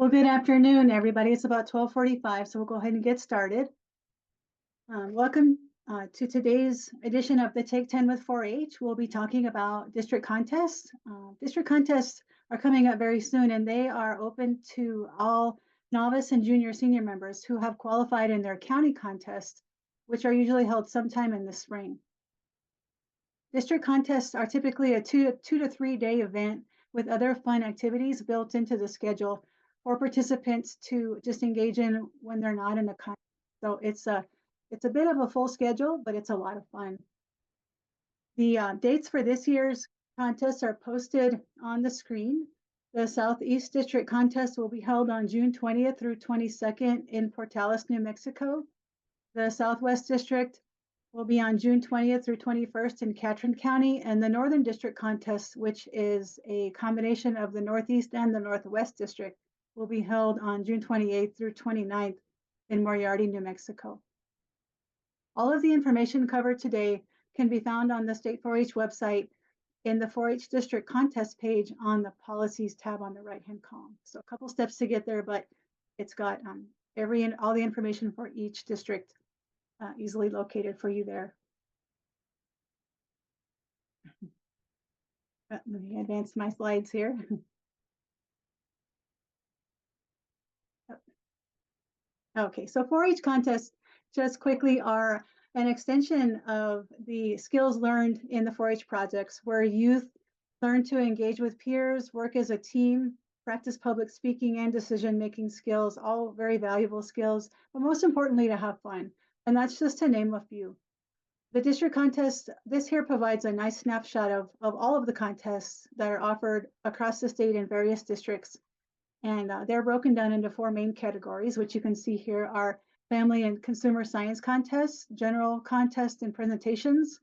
Well, good afternoon, everybody. It's about 12:45, so we'll go ahead and get started. Welcome to today's edition of the Take 10 with 4-H. We'll be talking about district contests. District contests are coming up very soon, and they are open to all novice and junior senior members who have qualified in their county contests, which are usually held sometime in the spring. District contests are typically a two to 3 day event with other fun activities built into the schedule for participants to just engage in when they're not in a contest. So it's a bit of a full schedule, but it's a lot of fun. The dates for this year's contests are posted on the screen. The Southeast District contest will be held on June 20th through 22nd in Portales, New Mexico. The Southwest District will be on June 20th through 21st in Catron County, and the Northern District contest, which is a combination of the Northeast and the Northwest District, will be held on June 28th through 29th in Moriarty, New Mexico. All of the information covered today can be found on the State 4-H website in the 4-H District contest page on the Policies tab on the right-hand column. So a couple steps to get there, but it's got all the information for each district easily located for you there. Let me advance my slides here. Okay, so 4-H contests just quickly are an extension of the skills learned in the 4-H projects, where youth learn to engage with peers, work as a team, practice public speaking and decision-making skills, all very valuable skills, but most importantly, to have fun. And that's just to name a few. The district contest this here provides a nice snapshot of all of the contests that are offered across the state in various districts. And they're broken down into 4 main categories, which you can see here are family and consumer science contests, general contests and presentations,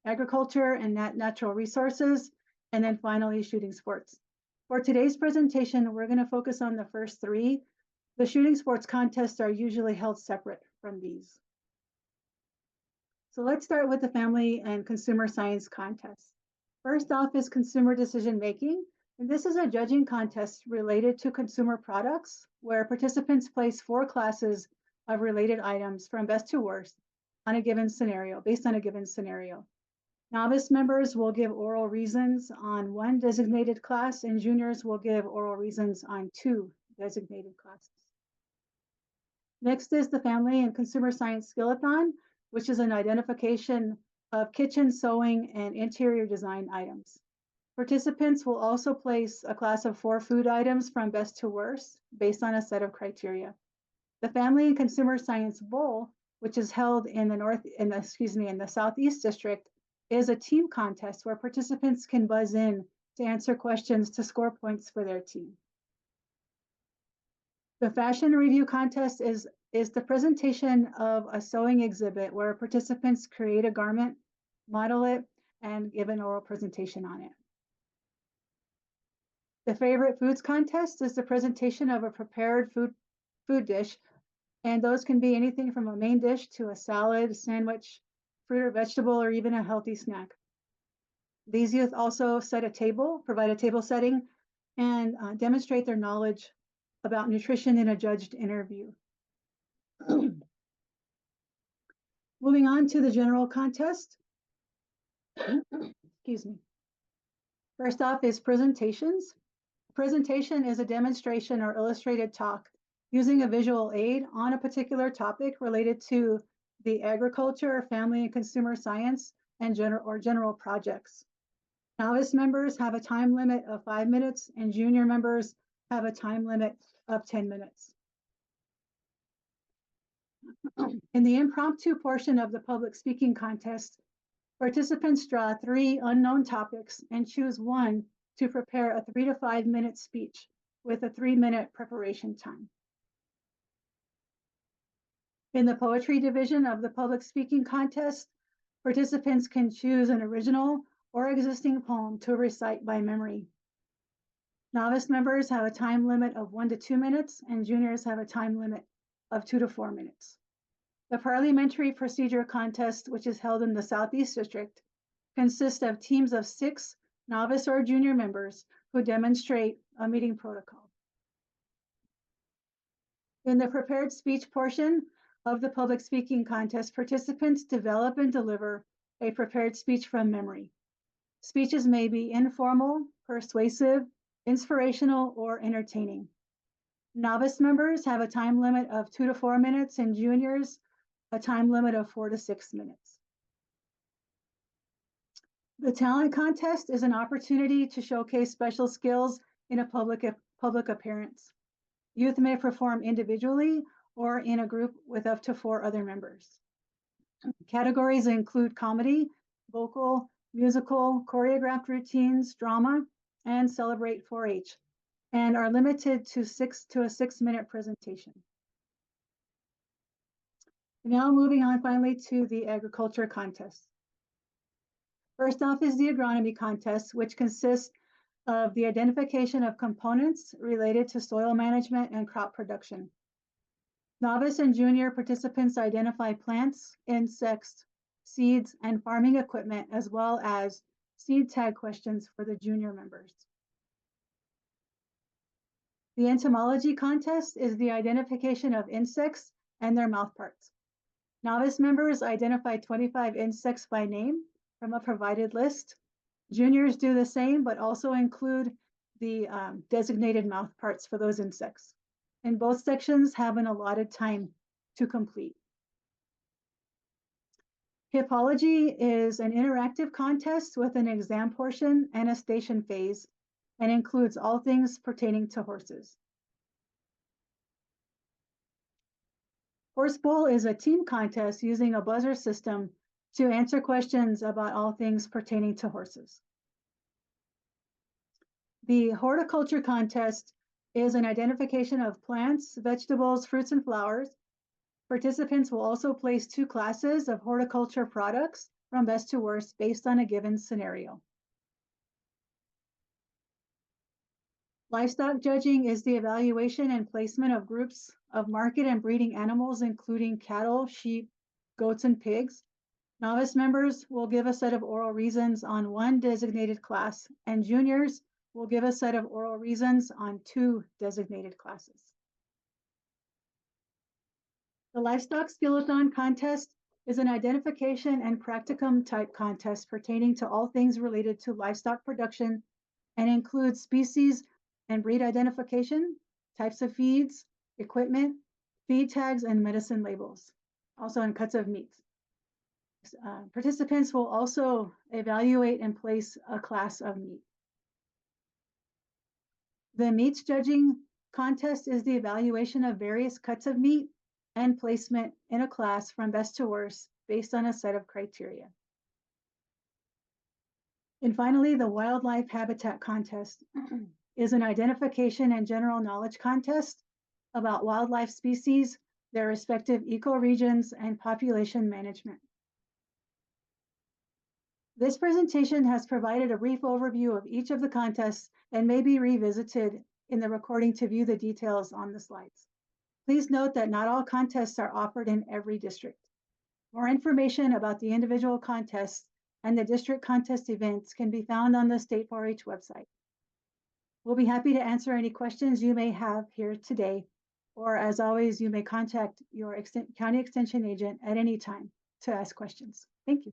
agriculture and natural resources, and then finally shooting sports. For today's presentation, we're going to focus on the first 3. The shooting sports contests are usually held separate from these. So let's start with the family and consumer science contest. First off is consumer decision making. And this is a judging contest related to consumer products where participants place 4 classes of related items from best to worst on a given scenario, based on a given scenario. Novice members will give oral reasons on 1 designated class, and juniors will give oral reasons on 2 designated classes. Next is the family and consumer science skillathon, which is an identification of kitchen, sewing, and interior design items. Participants will also place a class of 4 food items from best to worst based on a set of criteria. The Family and Consumer Science Bowl, which is held in the Southeast District, is a team contest where participants can buzz in to answer questions to score points for their team. The fashion review contest is the presentation of a sewing exhibit where participants create a garment, model it, and give an oral presentation on it. The favorite foods contest is the presentation of a prepared food dish, and those can be anything from a main dish to a salad, sandwich, fruit or vegetable, or even a healthy snack. These youth also provide a table setting, and demonstrate their knowledge about nutrition in a judged interview. Moving on to the general contest. Excuse me. First off is presentations. Presentation is a demonstration or illustrated talk using a visual aid on a particular topic related to the agriculture, family and consumer science, and general projects. Novice members have a time limit of 5 minutes, and junior members have a time limit of 10 minutes. In the impromptu portion of the public speaking contest, participants draw 3 unknown topics and choose one to prepare a 3 to 5 minute speech with a 3-minute preparation time. In the poetry division of the public speaking contest, participants can choose an original or existing poem to recite by memory. Novice members have a time limit of 1 to 2 minutes, and juniors have a time limit of 2 to 4 minutes. The parliamentary procedure contest, which is held in the Southeast District, consists of teams of 6 novice or junior members who demonstrate a meeting protocol. In the prepared speech portion of the public speaking contest, participants develop and deliver a prepared speech from memory. Speeches may be informal, persuasive, inspirational, or entertaining. Novice members have a time limit of 2 to 4 minutes, and juniors a time limit of 4 to 6 minutes. The talent contest is an opportunity to showcase special skills in a public appearance. Youth may perform individually or in a group with up to 4 other members. Categories include comedy, vocal, musical, choreographed routines, drama, and celebrate 4-H, and are limited to a 6-minute presentation. Now moving on finally to the agriculture contest. First off is the agronomy contest, which consists of the identification of components related to soil management and crop production. Novice and junior participants identify plants, insects, seeds, and farming equipment, as well as seed tag questions for the junior members. The entomology contest is the identification of insects and their mouthparts. Novice members identify 25 insects by name from a provided list. Juniors do the same, but also include the designated mouthparts for those insects. And both sections have an allotted time to complete. Hippology is an interactive contest with an exam portion and a station phase, and includes all things pertaining to horses. Horse Bowl is a team contest using a buzzer system to answer questions about all things pertaining to horses. The horticulture contest is an identification of plants, vegetables, fruits, and flowers. Participants will also place 2 classes of horticulture products from best to worst based on a given scenario. Livestock judging is the evaluation and placement of groups of market and breeding animals, including cattle, sheep, goats, and pigs. Novice members will give a set of oral reasons on 1 designated class, and juniors will give a set of oral reasons on 2 designated classes. The Livestock Skillathon contest is an identification and practicum type contest pertaining to all things related to livestock production and includes species and breed identification, types of feeds, equipment, feed tags, and medicine labels, also in cuts of meat. Participants will also evaluate and place a class of meat. The meats judging contest is the evaluation of various cuts of meat and placement in a class from best to worst based on a set of criteria. And finally, the wildlife habitat contest is an identification and general knowledge contest about wildlife species, their respective ecoregions, and population management. This presentation has provided a brief overview of each of the contests and may be revisited in the recording to view the details on the slides. Please note that not all contests are offered in every district. More information about the individual contests and the district contest events can be found on the State 4-H website. We'll be happy to answer any questions you may have here today, or as always, you may contact your county extension agent at any time to ask questions. Thank you.